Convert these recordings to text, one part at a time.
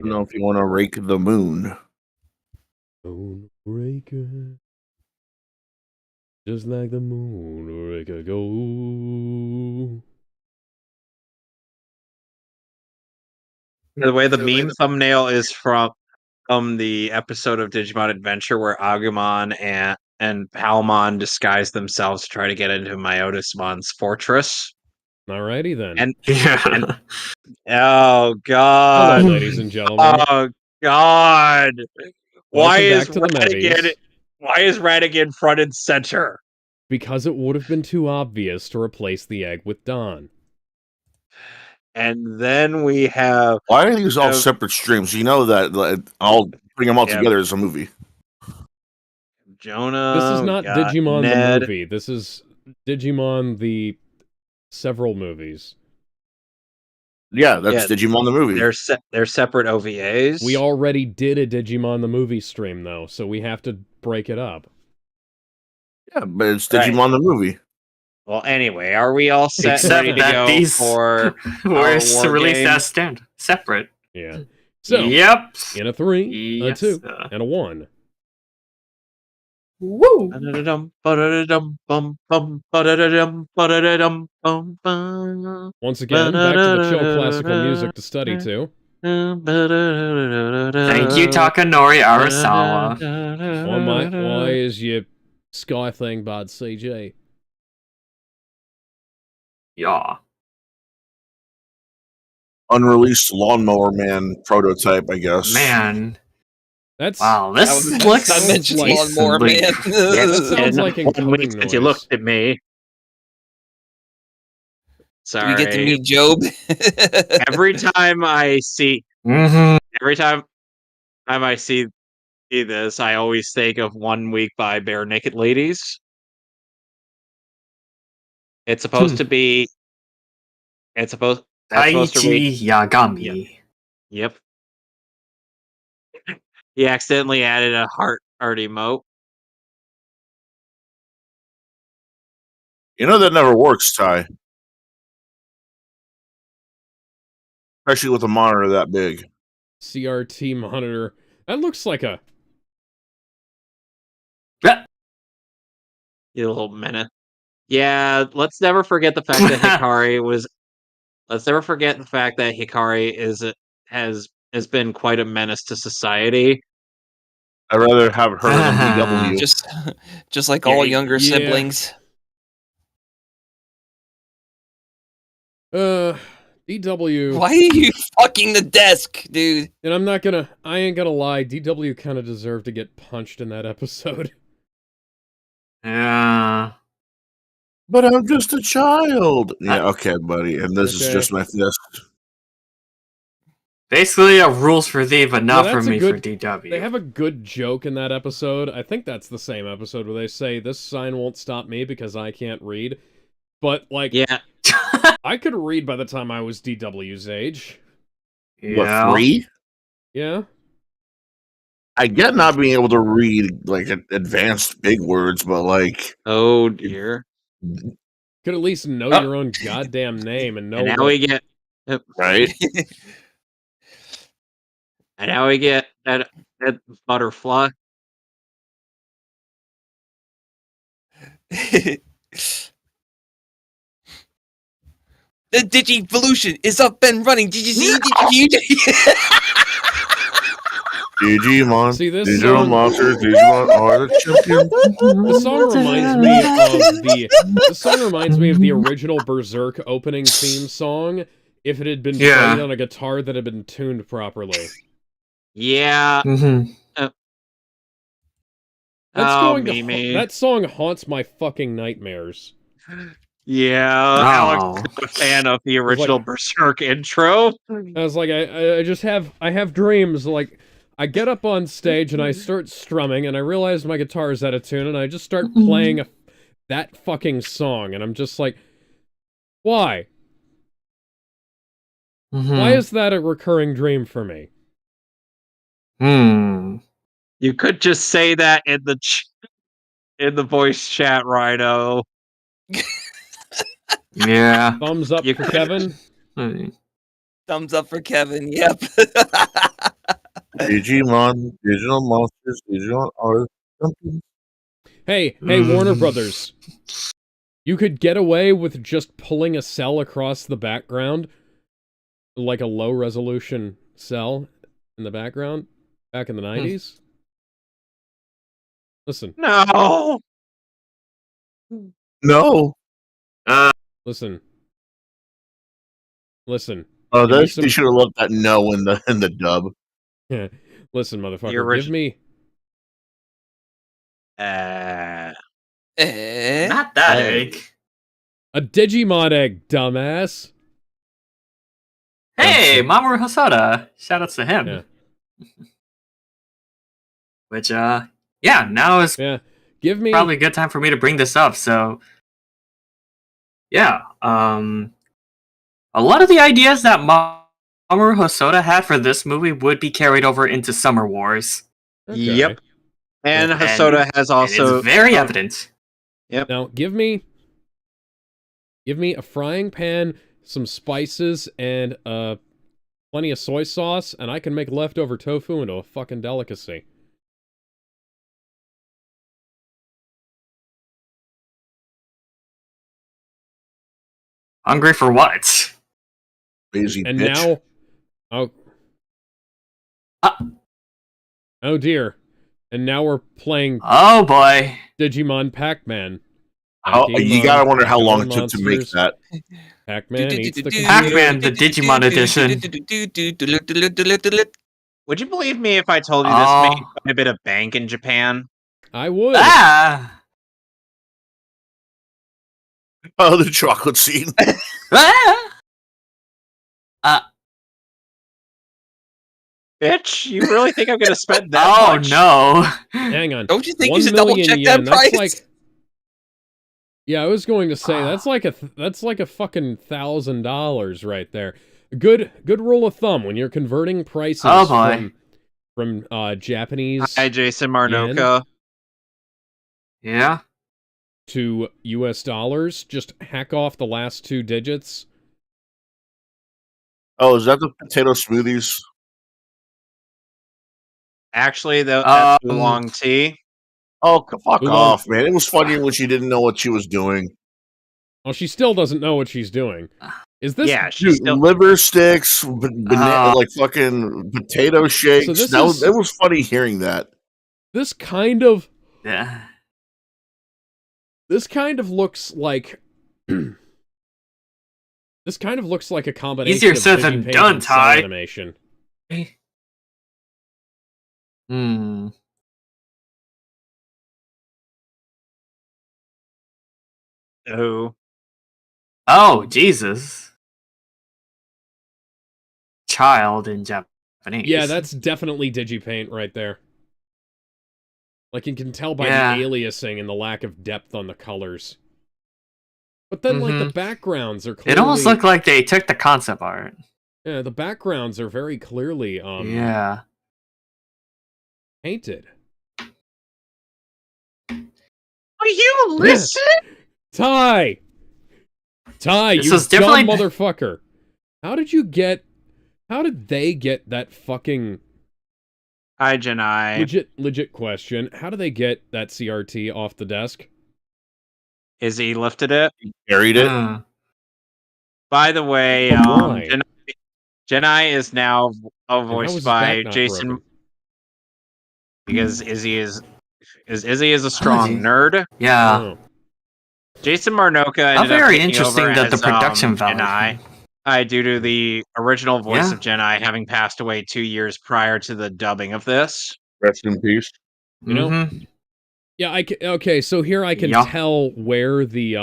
I don't know if you want to rake the moon. Moonraker. Just like the Moonraker go. The way the meme thumbnail is from the episode of Digimon Adventure where Agumon and Palmon disguise themselves to try to get into Myotismon's fortress. Alrighty then. And Yeah. oh god, Hello, ladies and gentlemen. oh god, Welcome back to the Mehvies. Why is Radigan front and center? Because it would have been too obvious to replace the egg with Dawn. And then we have Why are these all separate streams? You know that I'll bring them all Yeah. together as a movie. Jonah. This is not we got Digimon Ned. the movie. This is Digimon the several movies. Yeah, that's Yeah. Digimon the movie. They're separate OVAs. We already did a Digimon the movie stream, though, so we have to break it up. Yeah, but it's Digimon the movie. Well, anyway, are we all set Except ready to that go these for were our released game? as stand separate. Yeah. So, Yep. in a 3, a Yes, 2, and a 1. Woo! Ba-da-da-dum, ba-da-da-dum, bum, bum, ba-da-da-dum, ba-da-da-dum, bum, bum. Once again, back to the chill classical music to study to. Thank you, Takanori Arasawa. Why is your Sky thing bad CG? Yeah. Unreleased Lawnmower Man prototype, I guess. Man. That's Wow, this looks I mentioned like Lawnmower Man. that sounds like encoding Since you noise. looked at me. Do Sorry. we get to meet Job? Every time I see Mm-hmm. every time I see this, I always think of 1 Week by Bare Naked Ladies. It's supposed to be. It's supposed. That's supposed to read. Taichi Yagami. Yep. He accidentally added a heart emote. You know that never works, Ty. Especially with a monitor that big. CRT monitor. That looks like a... You little menace. Yeah, let's never forget the fact that Hikari was. Let's never forget the fact that Hikari has been quite a menace to society. I'd rather have her than DW. Just like all younger yeah. siblings. DW... Why are you fucking the desk, dude? And I ain't gonna lie, DW kind of deserved to get punched in that episode. Yeah. But I'm just a child. Yeah, okay, buddy. And this is Okay. just my fist. Basically, rules for thee, but not Yeah, for that's a me good- for DW. They have a good joke in that episode. I think that's the same episode where they say, this sign won't stop me because I can't read. But, like, Yeah, I could read by the time I was DW's age. Yeah. What, 3? Yeah? I get not being able to read, like, advanced big words, but, like... oh dear. Could at least know your own goddamn name and know And now what... we get. Right? And now we get that butterfly. The Digivolution is up and running. Did you see? Digimon. See, this Digimon song... monsters. Digimon are the champions. The song reminds me of the song reminds me of the original Berserk opening theme song if it had been Yeah. played on a guitar that had been tuned properly. Yeah. Mm-hmm. That's Oh, going to Mimi. that song haunts my fucking nightmares. Yeah. Oh. Alex is a fan of the original Berserk intro. I was like, I just have dreams like I get up on stage and I start strumming and I realize my guitar is out of tune and I just start playing that fucking song and I'm just like, why? Mm-hmm. Why is that a recurring dream for me? You could just say that in the voice chat, Rhino. Yeah. Thumbs up You for could- Kevin. Thumbs up for Kevin. Yep. Digimon, digital monsters, digital are something. Hey, Warner Brothers. You could get away with just pulling a cell across the background, like a low-resolution cell in the background, back in the 90s. Listen. No. No. Listen. Listen. Oh, Give me they should have left that no in the dub. Yeah. Listen, motherfucker. The Give me... Eh. Not that Hey. egg. a Digimon egg, dumbass. Hey, Mamoru Hosoda. Shout outs to him. Yeah. Which, yeah, now is Yeah. Give me... probably a good time for me to bring this up. So, yeah, a lot of the ideas that Mamoru Hosoda had for this movie would be carried over into Summer Wars. Okay. Yep. And Yeah. Hosoda has also it's very evident. Yep. Now, give me a frying pan, some spices, and plenty of soy sauce, and I can make leftover tofu into a fucking delicacy. Hungry for what? Lazy And bitch. now, oh dear, and now we're playing Oh boy. Digimon Pac-Man. You gotta wonder how long it took to make Monsters. that. Pac-Man eats the Pac-Man, the Digimon edition. Would you believe me if I told you this Oh. made quite a bit of bank in Japan? I would. Ah! Oh, the chocolate scene. Ah! Bitch, you really think I'm gonna spend that Oh much? no. Hang on. Don't you think 1 you should double million check yen, that price? That's like... Yeah, I was going to say that's like a fucking $1,000 right there. Good rule of thumb when you're converting prices Oh, boy. from Japanese Hi, Jason Marnoka. Yeah. to US dollars. Just hack off the last 2 digits. Oh, is that the potato smoothies? Actually, though, that's the Um, long T. Oh, fuck Oolong- off, man. It was funny when she didn't know what she was doing. Well, she still doesn't know what she's doing. Is this... Yeah, Dude, she's still. liver sticks, like fucking potato shakes. So this is- It was funny hearing that. This kind of... yeah. This kind of looks like... This kind of looks like a combination Easier of said than Digipaint done, and cell Ty. animation. Hmm. Oh, Oh, Jesus. Child in Japanese. Yeah, that's definitely Digipaint right there. Like, you can tell by Yeah. the aliasing and the lack of depth on the colors. But then, like, the backgrounds are clearly... It almost looked like they took the concept art. Yeah, the backgrounds are very clearly, Yeah. painted. are you listening? Ty! Ty, This you was dumb definitely- motherfucker. How did they get that fucking... Hi, Janai. Legit question. How do they get that CRT off the desk? Izzy lifted it. Carried it. By the way, Why? Janai is now And how was voiced his by back not Jason broken? because Izzy is a strong nerd. Yeah. Oh. Jason Marnoka How ended up very taking interesting over that the as, production value. Janai, due to the original voice Yeah. of Janai having passed away 2 years prior to the dubbing of this. Rest in peace. You know? Mhm. Yeah, okay, so here I can Yeah. tell where the,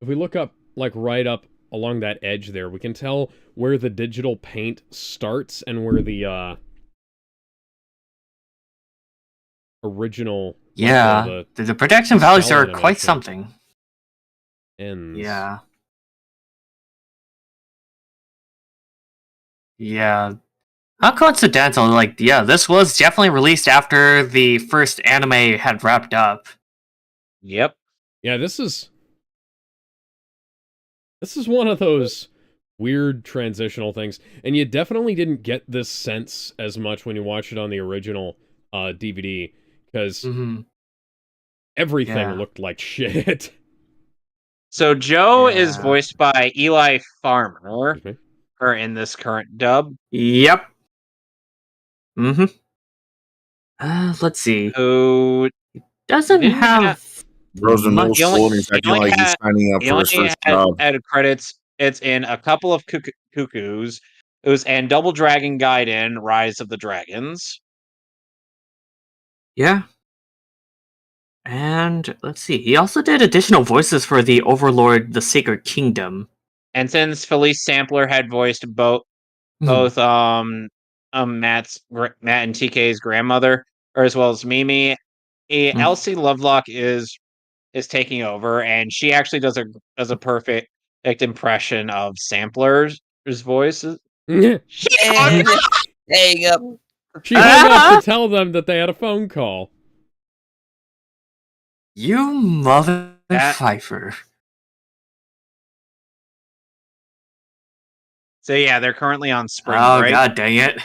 if we look up, like, right up along that edge there, we can tell where the digital paint starts and where the, original... Yeah. The production values cell are quite animation something. ends. Yeah. Yeah. How coincidental, like, yeah, this was definitely released after the first anime had wrapped up. Yep. Yeah, this is one of those weird transitional things, and you definitely didn't get this sense as much when you watched it on the original DVD, because Mm-hmm. everything Yeah. looked like shit. So Joe is Yeah. voiced by Eli Farmer, Excuse me. or in this current dub, Yep. Mm-hmm. Let's see. who Doesn't didn't have have Bro's in middle he only school and he's he acting only like he's had signing up he for only his first job. had credits. It's in a couple of cuckoos. It was and Double Dragon Gaiden: Rise of the Dragons. Yeah. And let's see. He also did additional voices for the Overlord, the Sacred Kingdom. And since Felice Sampler had voiced both Hmm. Matt and TK's grandmother, or as well as Mimi, Elsie Lovelock is taking over, and she actually does a perfect impression of Sampler's voices. She hung And hang up. She hung up to tell them that they had a phone call. You mother That- Pfeiffer. So yeah, they're currently on spring Oh, break. god dang it.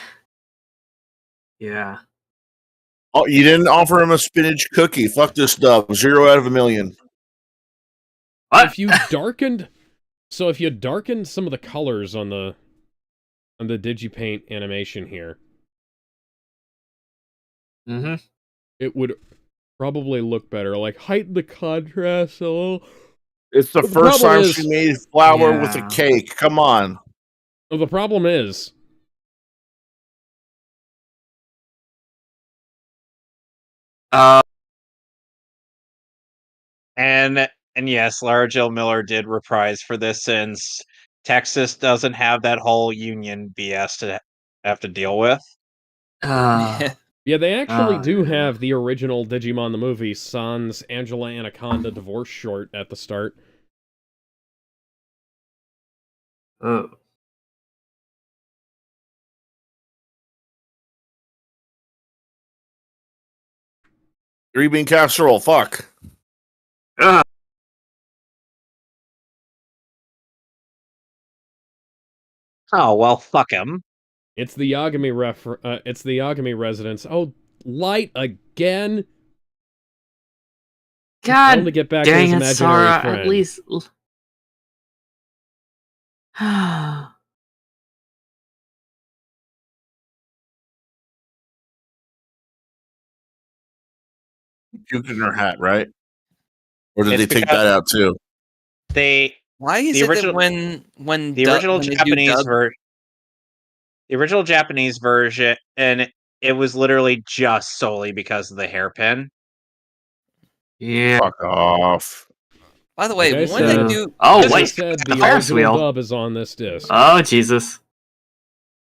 Yeah. Oh, you didn't offer him a spinach cookie. Fuck this dub. 0 out of a million. What? If you darkened some of the colors on the Digipaint animation here, Mm-hmm. it would probably look better. Like, heighten the contrast a little. It's the But the first problem time is- she made flour with a Yeah. cake. Come on. Well, the problem is, And yes, Lara Jill Miller did reprise for this, since Texas doesn't have that whole union BS to have to deal with. yeah, they actually Oh, do yeah. have the original Digimon the movie, Sans Angela Anaconda divorce short at the start. Oh. Green bean casserole. Fuck. Ugh. Oh well, fuck him. It's the Yagami it's the Yagami residence. Oh, light again. God Only get back to dang his it, imaginary Sora. friend. At least. Puke in her hat, right? Or did It's they take because that out too? They Why is The it original- that when the original when they do Japanese dub- version, the original Japanese version, and it was literally just solely because of the hairpin. Yeah. Fuck off. By the way, Like I when they said- do Oh, As I wait. said, the the Ferris original wheel. dub is on this disc. Oh, Jesus.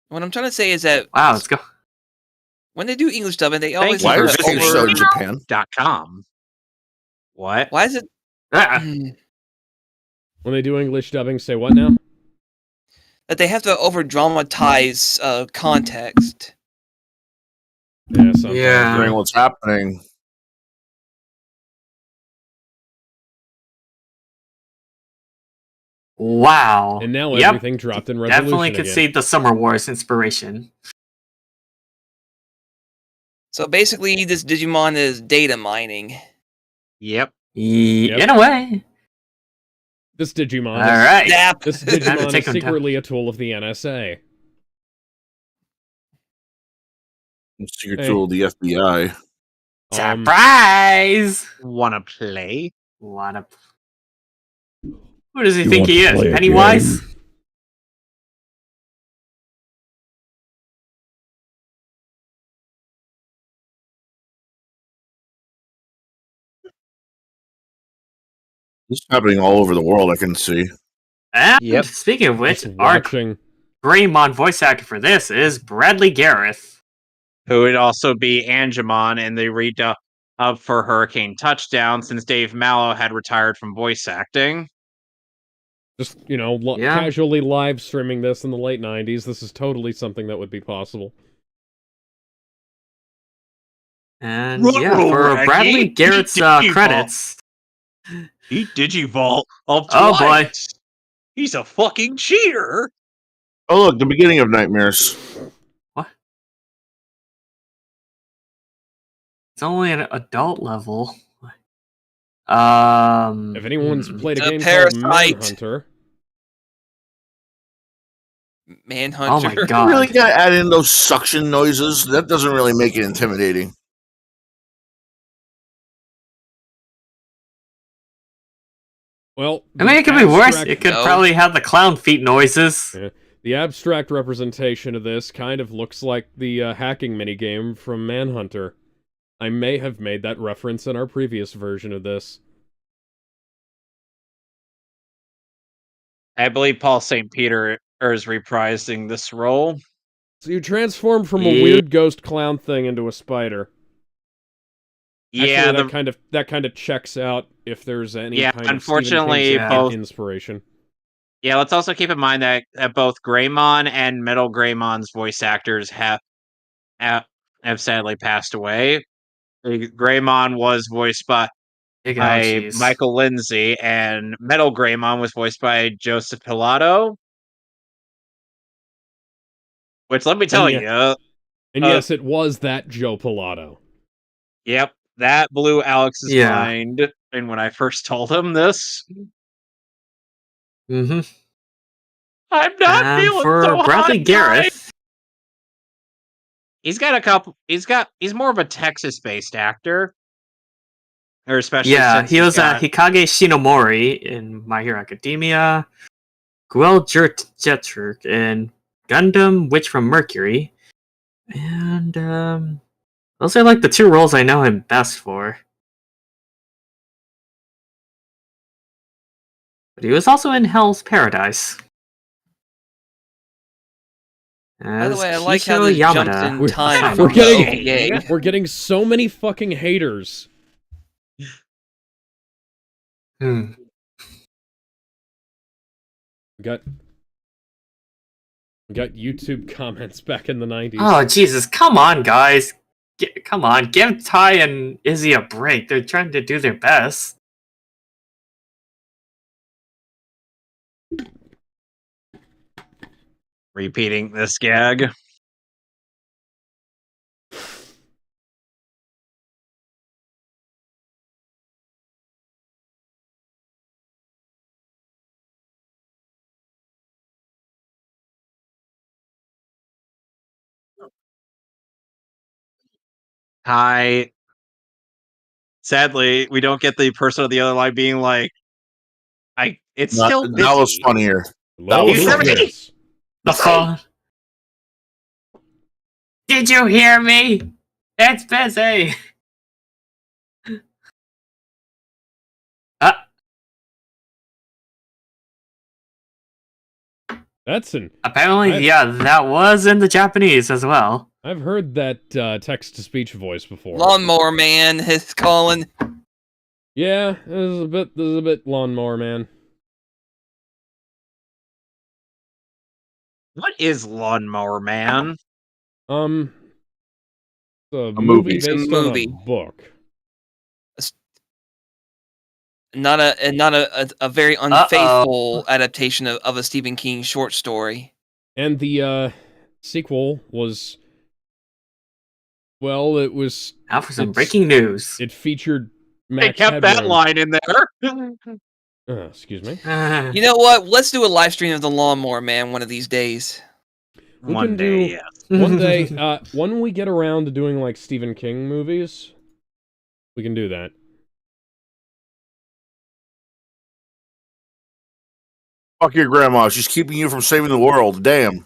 what I'm trying to say is that Wow, let's go. when they do English dubbing, they Thank always you Why for is visiting English over- so in Japan? .com. What? Why is it Ah. When they do English dubbing, say what now? that they have to over dramatize context? Yeah, sometimes. Yeah. Wondering what's happening. Wow. And now Yep. everything dropped in resolution Definitely could again. see the Summer Wars inspiration. So basically, this Digimon is data mining. Yep. Yep. In a way. This Digimon All right. Zap. This Time to Digimon take is him down. secretly a tool of the NSA. Secret Hey. tool of the FBI. Surprise! Wanna play? What a... Who does he You think want he to is? play a Pennywise? game? This is happening all over the world, I can see. And Yep. speaking of which, Just our watching. Greymon voice actor for this is Bradley Gareth. Who would also be Angemon in the redub for Hurricane Touchdown, since Dave Mallow had retired from voice acting. Just, Yeah. casually live streaming this in the late 90s. This is totally something that would be possible. And Ruh-roh, yeah, for Raggy. Bradley Garrett's Digimon. credits. He Digivault up Oh, boy. twice. He's a fucking cheater. Oh, look, the beginning of Nightmares. What? It's only an adult level. If anyone's played a The game Parasite. called Manhunter, Manhunter. Oh my You god. really got to add in those suction noises. That doesn't really make it intimidating. well, I mean, it could be worse. It could No. probably have the clown feet noises. Yeah. The abstract representation of this kind of looks like the hacking minigame from Manhunter. I may have made that reference in our previous version of this. I believe Paul St. Peter is reprising this role. So you transform from a Yeah. weird ghost clown thing into a spider. Yeah, Actually, that kind of checks out if there's any Yeah, kind of unfortunately, Stephen King both- inspiration. yeah. Let's also keep in mind that both Greymon and Metal Greymon's voice actors have sadly passed away. Greymon was voiced by Big ouchies. Michael Lindsay, and Metal Greymon was voiced by Joseph Pilato. Which, let me tell And you, And yes, it was that Joe Pilato. yep, that blew Alex's Yeah. mind. And when I first told him this, Mm-hmm. I'm not And feeling for so Bradley hot, Gareth, guys. He's got a couple. He's more of a Texas-based actor, or especially yeah, since he he's was got. Hikage Shinomori in My Hero Academia, Guel Jetsurk in Gundam Witch from Mercury, and those are like the two roles I know him best for. But he was also in Hell's Paradise. By the As way, I like how Kisho this jumps Yamada. in time We're from getting- the OVA. We're getting so many fucking haters. Hmm. We got YouTube comments back in the 90s. Oh Jesus! Come on, guys! Come on, give Ty and Izzy a break. They're trying to do their best. Repeating this gag. Hi. Sadly, we don't get the person on the other line being like, it's still busy. That was funnier. Hello, was who's funny. this? The phone. Did you hear me? It's busy. That's an... Apparently, yeah, that was in the Japanese as well. I've heard that text-to-speech voice before. Lawnmower Man is calling. Yeah, this is a bit Lawnmower Man. What is Lawnmower Man? It's a movie. movie It's a based movie. on a book. Not a very unfaithful adaptation of a Stephen King short story. And the sequel was... Well, it was... Now for some It's- breaking news. It featured They Max kept that Headroom. line in there. Excuse me. You know what? Let's do a live stream of the Lawnmower Man one of these days. We One can day, do- yes. One day, when we get around to doing, like, Stephen King movies, we can do that. Fuck your grandma. She's keeping you from saving the world. Damn.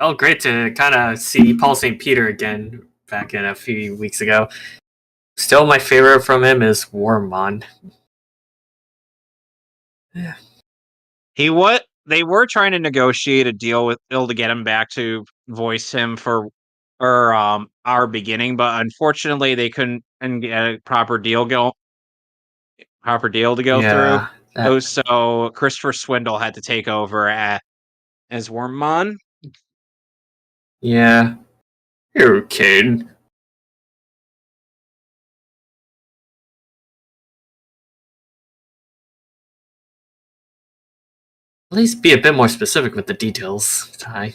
Oh, great to kind of see Paul St. Peter again back in a few weeks ago. Still, my favorite from him is Wormmon. Yeah. They were trying to negotiate a deal with Bill to get him back to voice him for our beginning, but unfortunately they couldn't get a proper deal to go Yeah, through. So Christopher Swindle had to take over as Wormmon. yeah. You're kidding. At least be a bit more specific with the details, Ty.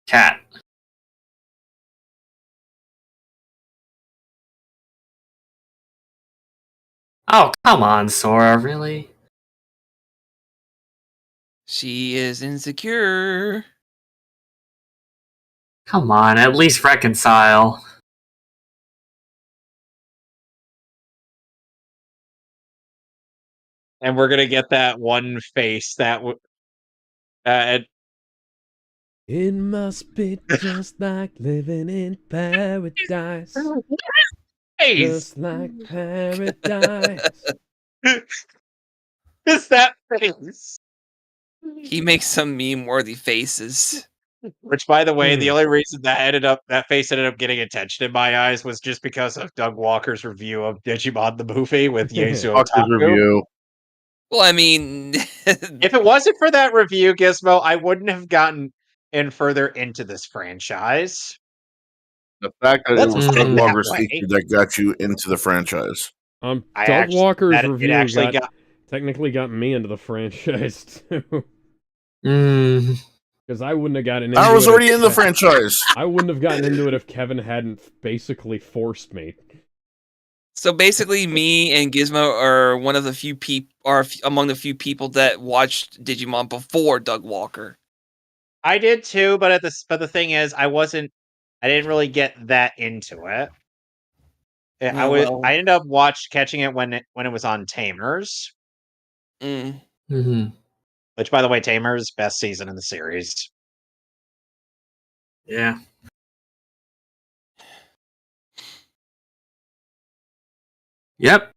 Cat. Oh, come on, Sora, really? She is insecure. Come on, at least reconcile. And we're gonna get that one face that It must be just like living in paradise. face. Just like paradise. Is that face? He makes some meme-worthy faces. Which, by the way, the only reason that face ended up getting attention in my eyes was just because of Doug Walker's review of Digimon the movie with Yasu Fuck his Otaku. review. Well, I mean, If it wasn't for that review, Gizmo, I wouldn't have gotten in further into this franchise. The fact that Let's it was put Doug it that Walker's way. feature that got you into the franchise. Doug Walker's it review actually technically got me into the franchise too. Mm. Because I wouldn't have gotten into it. I was already in the franchise. I wouldn't have gotten into it if Kevin hadn't basically forced me. so basically, me and Gizmo are one of the few people, are among the few people that watched Digimon before Doug Walker. I did too, but the thing is, I didn't really get that into it. I ended up catching it when it was on Tamers. Mm-hmm. Which, by the way, Tamers best season in the series. Yeah. Yep.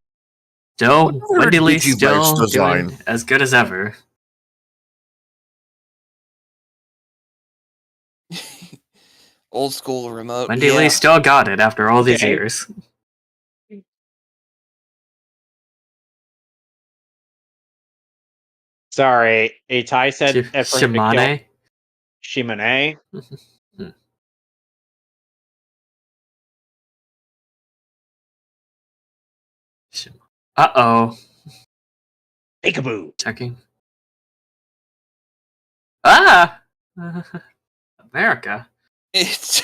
Still, Wendy Lee's still doing as good as ever. Old school remote. Wendy Lee still got it after all these Okay. years. Sorry, Tai said Shimane? Shimane. Uh-oh. Peekaboo. Checking. Ah! America. It's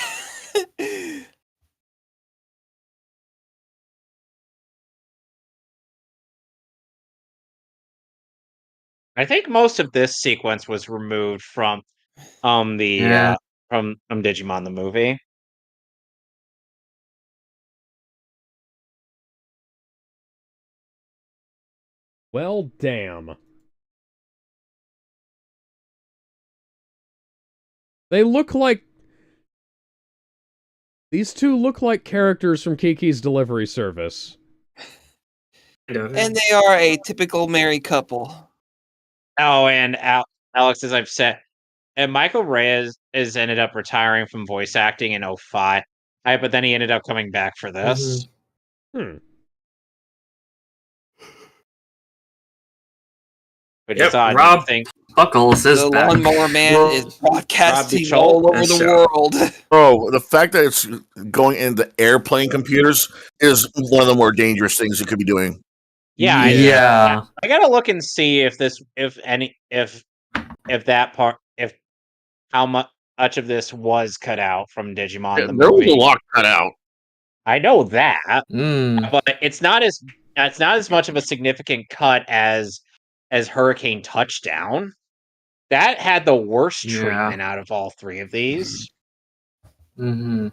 I think most of this sequence was removed from from Digimon the movie. Well, damn. They look like... These two look like characters from Kiki's Delivery Service. and they are a typical married couple. Oh, and Alex, as I've said, and Michael Reyes has ended up retiring from voice acting in 05. But then he ended up coming back for this. Which is odd. Rob Buckles is the back. Lawnmower Man is broadcasting all over the world. Bro, the fact that it's going into airplane computers is one of the more dangerous things you could be doing. Yeah. I gotta look and see if how much of this was cut out from Digimon the movie. There was a lot cut out. I know that, Mm. but it's not as much of a significant cut as Hurricane Touchdown. That had the worst treatment out of all three of these. Mm-hmm.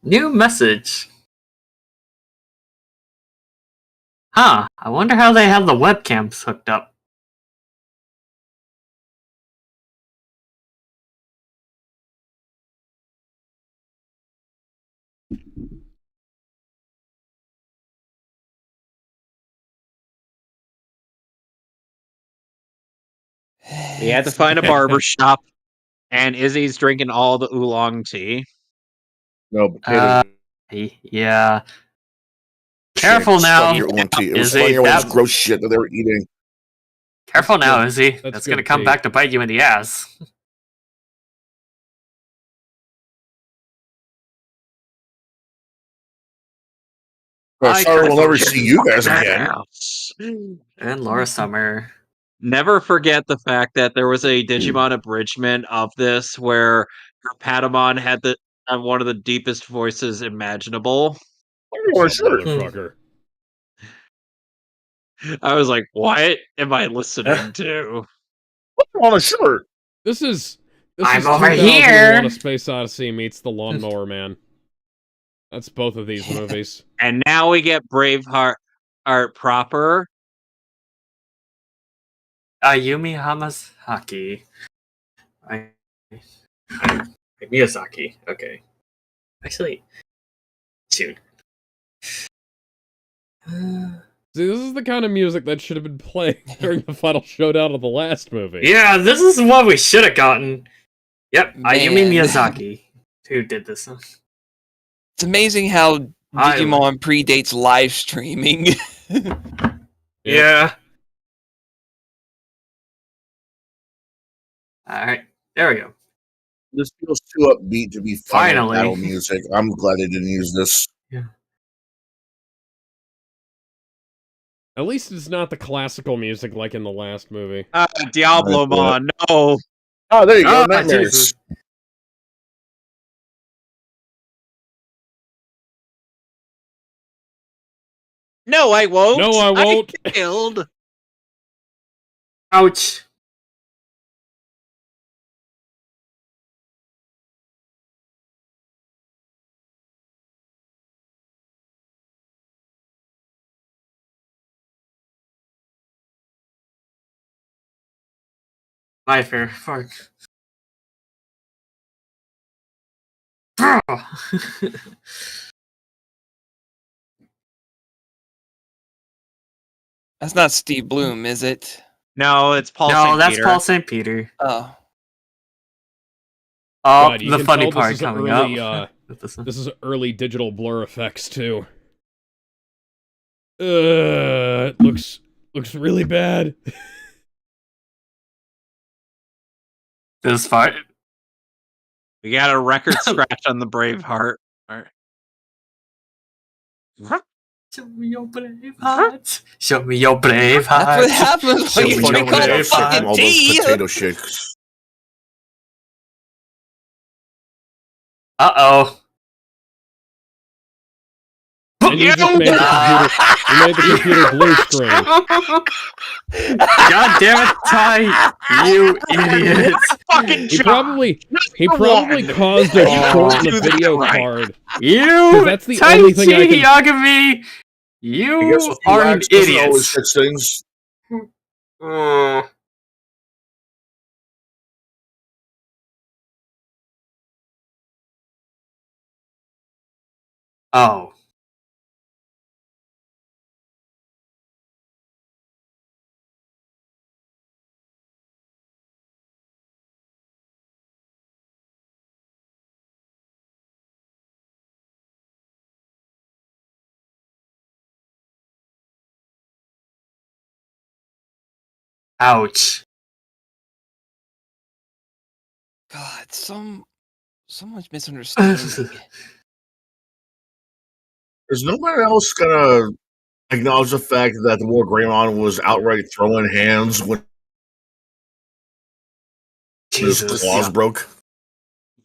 New message. Huh. I wonder how they have the webcams hooked up. We had to find a barber shop, and Izzy's drinking all the oolong tea. No, potato. Yeah. Careful now, Your oolong tea. It was Izzy. funny all this gross shit that they were eating. Careful now, Izzy. That's gonna come back to bite you in the ass. Sorry, we'll never see you guys again. And Laura Summer. Never forget the fact that there was a Digimon abridgment of this where her Patamon had one of the deepest voices imaginable. What's up, motherfucker? I was like, what am I listening to? On a shirt. This is I'm over 2001: here. A Space Odyssey meets The Lawnmower Man. That's both of these movies. And now we get Braveheart proper. Ayumi Hamasaki. Miyazaki. Okay. Actually, shoot. See, this is the kind of music that should have been playing during the final showdown of the last movie. Yeah, this is what we should have gotten. Yep, Man. Ayumi Miyazaki. Who did this? It's amazing how Digimon predates live streaming. Yeah. Alright, there we go. This feels too upbeat to be final Finally. battle music. I'm glad they didn't use this. At least it's not the classical music like in the last movie. Diablomon, no. Oh, there you go. Ah, Nightmares. Jesus. No, I won't. No, I won't. I killed. Ouch. My fair fuck. That's not Steve Bloom, is it? No, it's Paul No, St. that's Peter. Paul St. Peter. Oh. Oh, God, you the can funny tell part this is coming early, up. With this one. This is early digital blur effects too. It looks really bad. This part. We got a record scratch on the Braveheart. Show me your brave heart. Show me your brave That's heart. what happens Show when me you your drink all the brave heart. fucking All those tea. potato shakes. Uh-oh. And you just made the computer blue screen. God damn it, Ty, you idiot. Fucking He probably caused a short in the video card. You, That's the only thing I can- Yagami, I guess you with are an wax doesn't idiot. always fix things. Oh. Ouch. God, so much misunderstanding. Is nobody else gonna acknowledge the fact that the War Greymon was outright throwing hands when his Jesus. claws broke?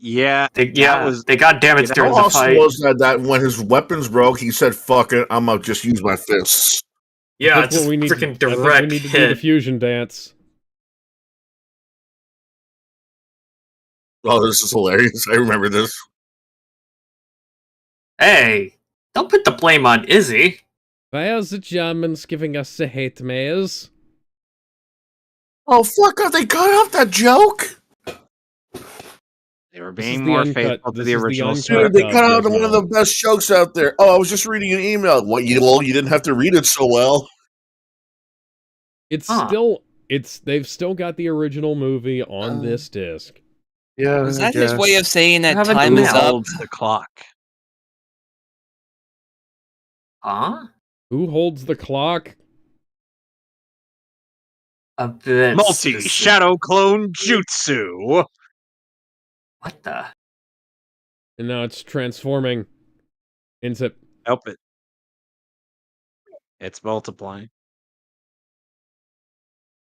Yeah, They got damaged How during How the awesome fight. was that when his weapons broke, he said, fuck it, I'm gonna just use my fists. Yeah, That's just what we need. freaking I think we direct need to do the hit. fusion dance. Oh, this is hilarious. I remember this. Hey, don't put the blame on Izzy. Why are the Germans giving us a hate maze? Oh, fuck off, they cut off that joke? they were This is being the more uncut- faithful to this the is the original uncut- script. Dude, they cut out Gizmo. one of the best jokes out there. Oh, I was just reading an email. What, you didn't have to read it so well. It's Huh. they've still got the original movie on this disc. Yeah, Was that his way of saying that haven't time is emailed. up? Holds the clock. Huh? Who holds the clock? A bit. Multi-shadow clone jutsu. What the? And now it's transforming into Help it. It's multiplying.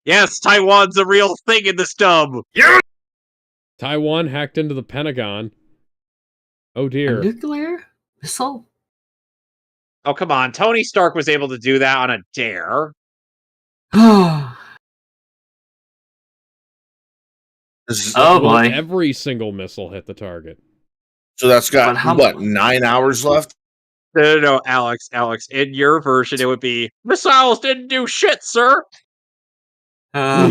Yes, Taiwan's a real thing in this dub. Taiwan hacked into the Pentagon. Oh A dear. nuclear missile? Oh, come on. Tony Stark was able to do that on a dare. Oh Well, boy. every single missile hit the target. So that's got But how what 9 hours left. No, Alex. In your version, it would be missiles didn't do shit, sir. How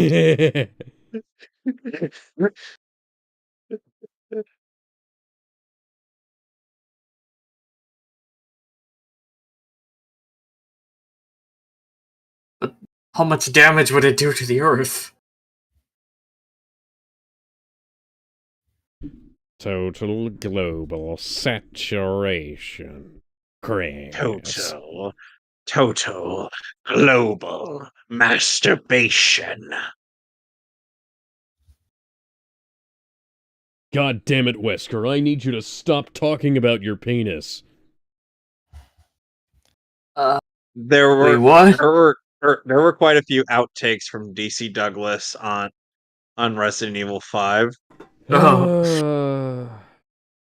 much damage would it do to the Earth? Total global saturation. Crash. Total global masturbation. God damn it, Wesker. I need you to stop talking about your penis. There Wait, were what? there were quite a few outtakes from DC Douglas on Resident Evil 5.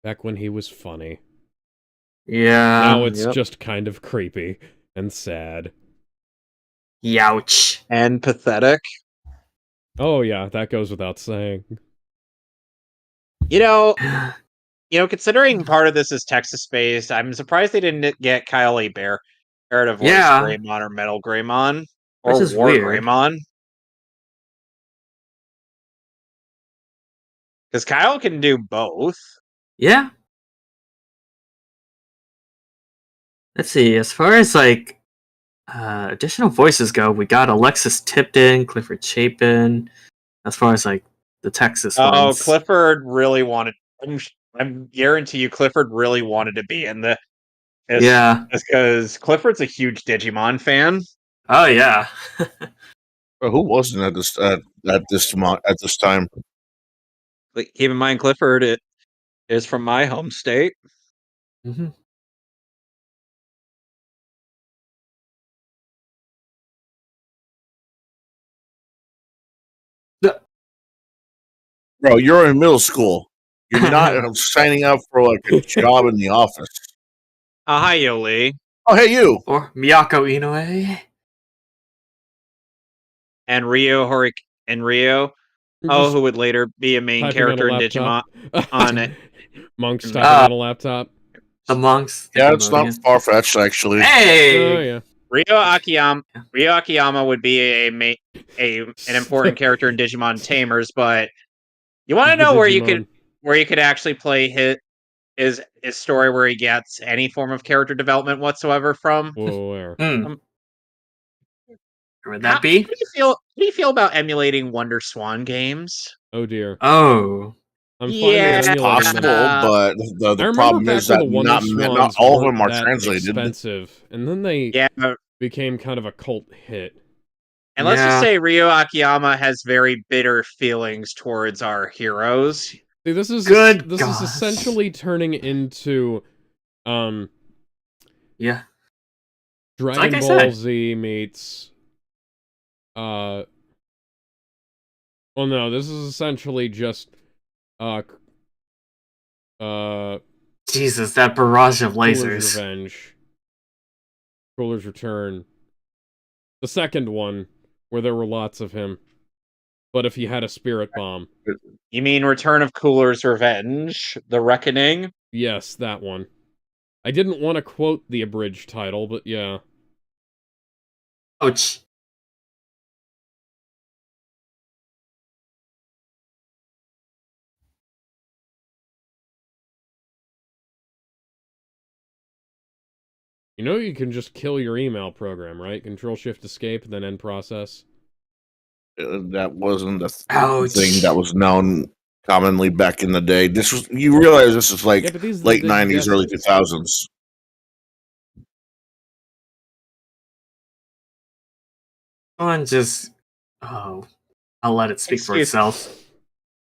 Back when he was funny. Yeah. Now it's Yep. just kind of creepy and sad. Youch. And pathetic. Oh yeah, that goes without saying. You know, considering part of this is Texas-based, I'm surprised they didn't get Kyle A. Bear to voice Yeah. Greymon or Metal Greymon or Which is War weird. Greymon. Because Kyle can do both. Yeah. Let's see. As far as like additional voices go, we got Alexis Tipton, Clifford Chapin. As far as like the Texas Oh, ones. Clifford really wanted. I'm guarantee you, Clifford really wanted to be in the. Yeah. Because Clifford's a huge Digimon fan. Oh yeah. Well, who wasn't at this time? Like, keep in mind, Clifford is from my home state. Mm-hmm. Bro, you're in middle school. You're not signing up for like a job in the office. Hi, Yoli. Oh, hey, you. Or Miyako Inoue. And Rio who would later be a main Typing on a character in laptop. Digimon on it. Monks typing on a laptop. The monks. Yeah, it's not far fetched actually. Hey. Oh yeah. Rio Akiyama would be an important character in Digimon Tamers, but you want to know where you could actually play his story where he gets any form of character development whatsoever from? Whoa, where? Where would that be? How do you feel about emulating Wonder Swan games? Oh dear. Oh. I'm fine Yeah, with It's emulating possible, them. but I the remember problem back is when that the Wonder not Swans all of weren't them are that translated. expensive, and then they became kind of a cult hit. And let's just say Ryo Akiyama has very bitter feelings towards our heroes. See, this is essentially turning into yeah. Dragon Like Ball Z meets well no, this is essentially just Jesus, that barrage of lasers. Cooler's Revenge. Cooler's Return. The second one, where there were lots of him. But if he had a spirit bomb. You mean Return of Cooler's Revenge? The Reckoning? Yes, that one. I didn't want to quote the abridged title, but yeah. Ouch. You know you can just kill your email program, right? Control-Shift-Escape, then end process. That wasn't the Ouch. thing that was known commonly back in the day. You realize this is like late 90s, early 2000s. I'll let it speak for itself.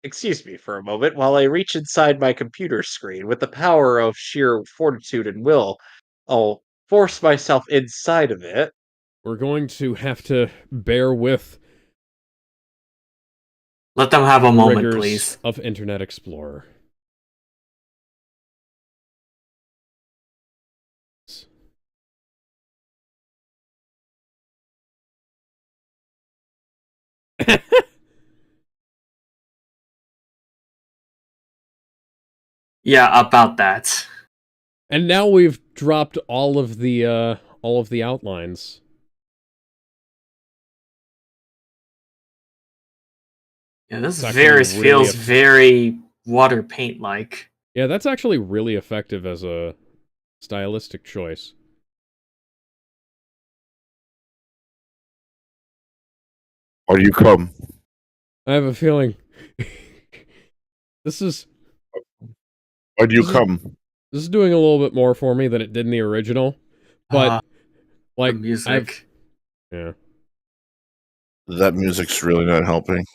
Excuse me for a moment while I reach inside my computer screen with the power of sheer fortitude and will. I'll force myself inside of it. we're going to have to bear with Let them have a the moment, rigors please. of Internet Explorer. Yeah, about that. And now we've dropped all of the outlines. Yeah, this It's actually Varys really feels very water paint like. Yeah, that's actually really effective as a stylistic choice. Why do you come? I have a feeling this is Why do you This is- come? this is doing a little bit more for me than it did in the original, but The like music. yeah. That music's really not helping.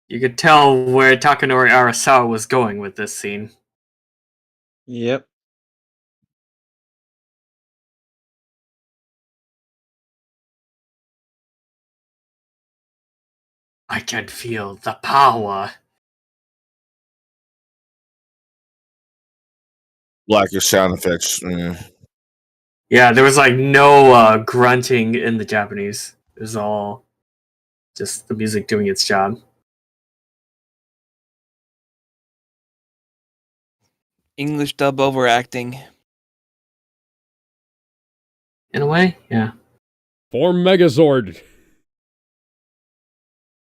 You could tell where Takanori Arasawa was going with this scene. Yep. I can feel the power. Blackish sound effects. Yeah, there was like no grunting in the Japanese. It was all just the music doing its job. English dub overacting. In a way, yeah. Form Megazord.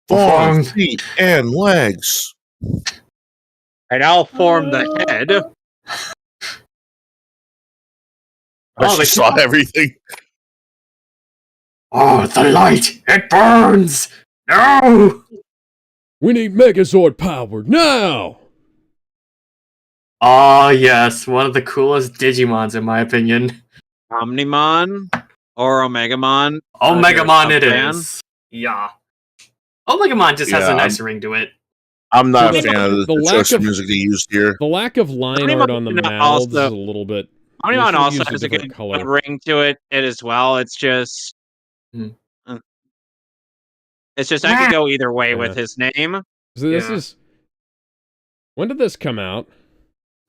Arm, feet, and legs. And I'll form the head. I they saw everything. Oh, the light! It burns! No! We need Megazord power now. Oh, yes, one of the coolest Digimons, in my opinion. Omnimon or Omegamon. Omegamon you're a it fan? is. Yeah. Omegamon just has Yeah, a nice ring to it. I'm not a The- fan of the the lack choice of of- music they used here. The lack of line Omnimon art on the mouths is a little bit. They Omnimon should've also used has a different good ring to it as well. It's just Hmm. It's just I could go either way Yeah. with his name. So this Yeah. is. When did this come out?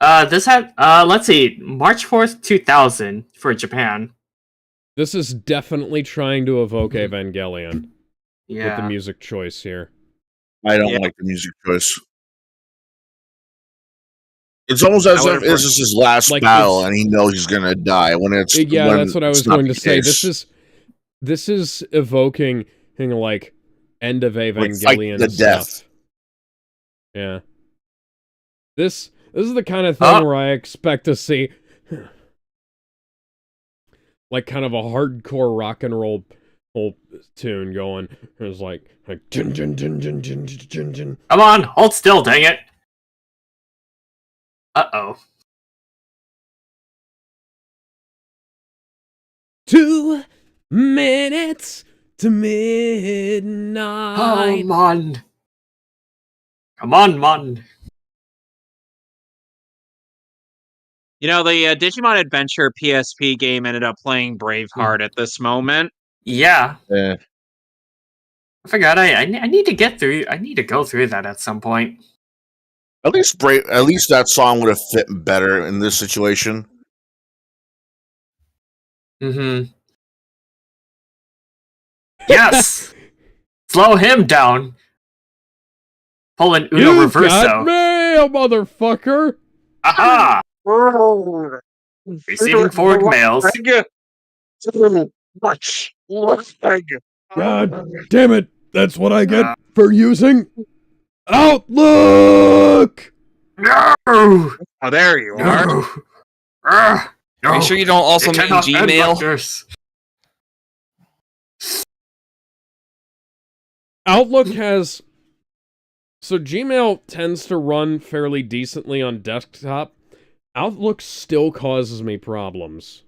This had, let's see, March 4th, 2000 for Japan. This is definitely trying to evoke Evangelion with the Yeah. music choice here. I don't Yeah. like the music choice. It's almost as I if would've this is his last like, battle it's- and he knows he's gonna die. When it's Yeah, when that's what I it's was not going the to say. case. This is evoking, like, end of fight Evangelion the death. stuff. Yeah. This is the kind of thing where I expect to see, like, kind of a hardcore rock and roll tune going. It's like jin jin jin jin jin jin jin. Come on, hold still, dang it. Uh-oh. 2 minutes to midnight. Oh, Mon. Come on, Mon. You know, the Digimon Adventure PSP game ended up playing Braveheart at this moment. Yeah. Yeah. I forgot, I need to get through, I need to go through that at some point. At least that song would have fit better in this situation. Mm-hmm. Yes! Slow him down! Pull an Uno You got Reverso. mail, motherfucker! Aha! Receiving forward mails. God damn it! That's what I get for using Outlook! No! Oh, there you are. No! No! Are you sure you don't also It mean cannot end like Gmail? this. Outlook has... So Gmail tends to run fairly decently on desktop. Outlook still causes me problems.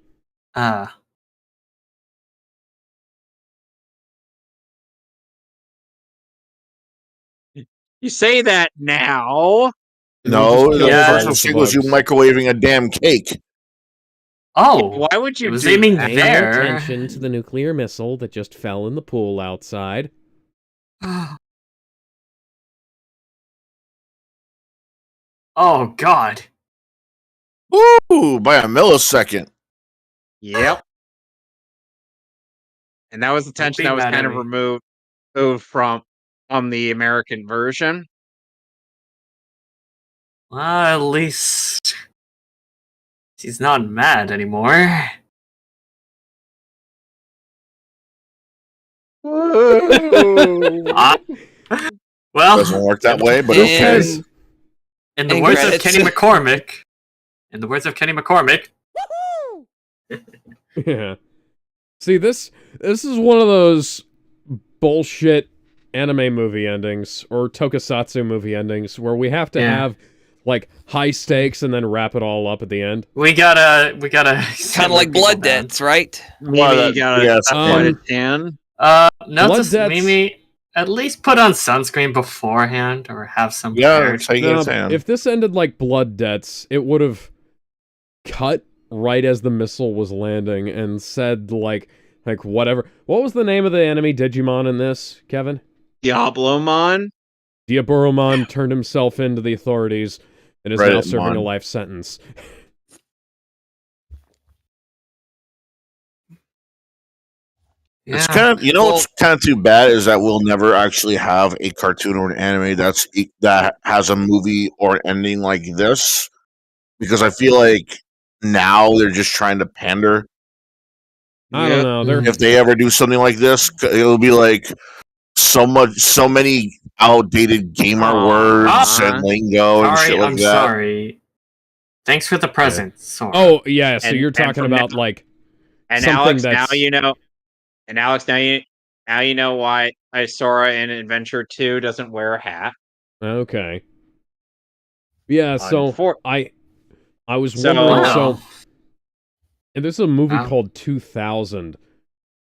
You say that now. No, Just the yeah. first all of mistake the was you bugs. microwaving a damn cake. Oh, Why would you it was do aiming that? Pay there. attention to the nuclear missile that just fell in the pool outside. Oh God. Ooh, by a millisecond. Yep. And that was the tension Be that was mad kind at of me. removed from the American version. Well, at least he's not mad anymore. Ah, well, Doesn't work that way, but This okay. has- in the And words of credits. Kenny McCormick, Yeah. See, this is one of those bullshit anime movie endings or tokusatsu movie endings where we have to Yeah. have like high stakes and then wrap it all up at the end. we gotta Kind of like blood debts, right? Maybe Well, you got yes, a um, out of 10. Not Blood just debts- Mimi. At least put on sunscreen beforehand, or have some Yeah, prepared. taking No, his hand. if this ended like Blood Debts, it would have cut right as the missile was landing and said like whatever. What was the name of the enemy Digimon in this, Kevin? Diablomon. Diaboromon turned himself into the authorities and is Right, now serving a Mon. life sentence. It's Yeah. kind of, you know, what's kind of too bad is that we'll never actually have a cartoon or an anime that has a movie or an ending like this, because I feel like now they're just trying to pander. I don't know. They're If they ever do something like this, it'll be like so many outdated gamer Aw. words and lingo and Sorry, shit like I'm that. sorry. Thanks for the present, Sora. Oh yeah, so And- you're and talking from about now- like And something Alex, that's now you know. And Alex, now you know why Sora in Adventure 2 doesn't wear a hat. okay. Yeah, so I was So- wondering. Wow. So, and there's a movie Wow. called 2000,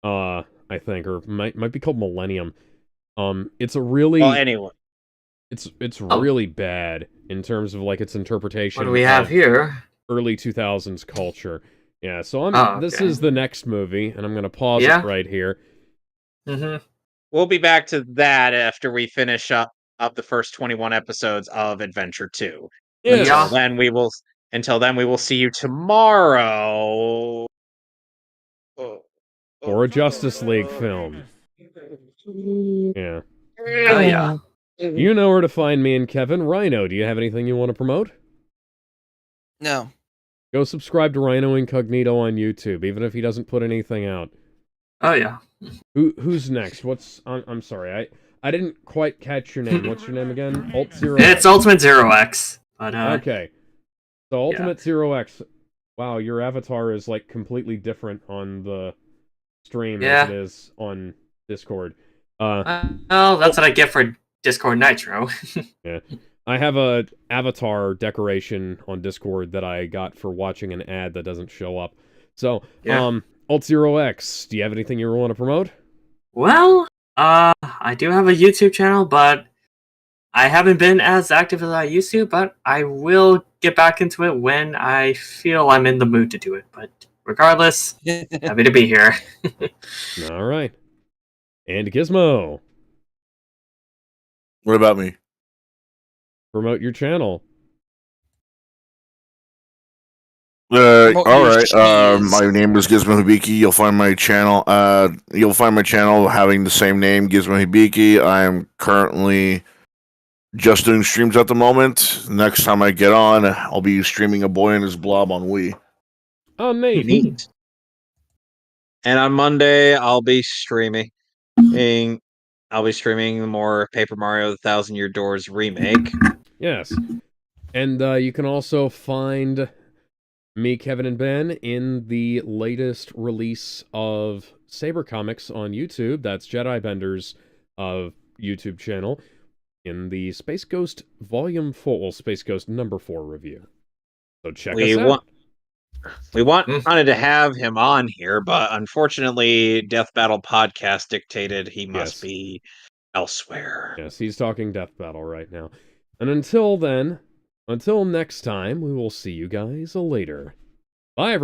I think, or might be called Millennium. It's a really Well, anyway. it's Oh. really bad in terms of like its interpretation. What do we have of here? Early 2000s culture. Yeah, so this okay. is the next movie, and I'm gonna pause Yeah. it right here. Mm-hmm. We'll be back to that after we finish up the first 21 episodes of Adventure 2. Yeah. Until then we will see you tomorrow. Or a Justice League film. Yeah. Oh yeah. You know where to find me and Kevin. Rhino, do you have anything you want to promote? No. Go subscribe to Rhino Incognito on YouTube, even if he doesn't put anything out. Oh yeah. Who's next? I'm sorry, I didn't quite catch your name. What's your name again? Alt Zero. It's Ultimate Zero X. But Okay. So Ultimate Zero X. Wow, your avatar is like completely different on the stream as it is on Discord. well, that's what I get for Discord Nitro. Yeah. I have a avatar decoration on Discord that I got for watching an ad that doesn't show up. So, Alt Zero X, do you have anything you want to promote? Well, I do have a YouTube channel, but I haven't been as active as I used to, but I will get back into it when I feel I'm in the mood to do it. But regardless, happy to be here. All right. And Gizmo, What about me? promote your channel. Promote All your right. cheese. My name is Gizmo Hibiki. You'll find my channel. Having the same name, Gizmo Hibiki. I am currently just doing streams at the moment. Next time I get on, I'll be streaming A Boy and His Blob on Wii. Oh, neat. Neat. And on Monday, I'll be streaming the more Paper Mario: The Thousand Year Doors remake. Yes. And you can also find me, Kevin, and Ben in the latest release of Saber Comics on YouTube. That's Jedi Bender's YouTube channel in the Space Ghost Volume 4, well, Space Ghost number 4 review. So check us out. We wanted to have him on here, but unfortunately, Death Battle Podcast dictated he must be elsewhere. Yes, he's talking Death Battle right now. And until then, until next time, we will see you guys later. Bye, everyone.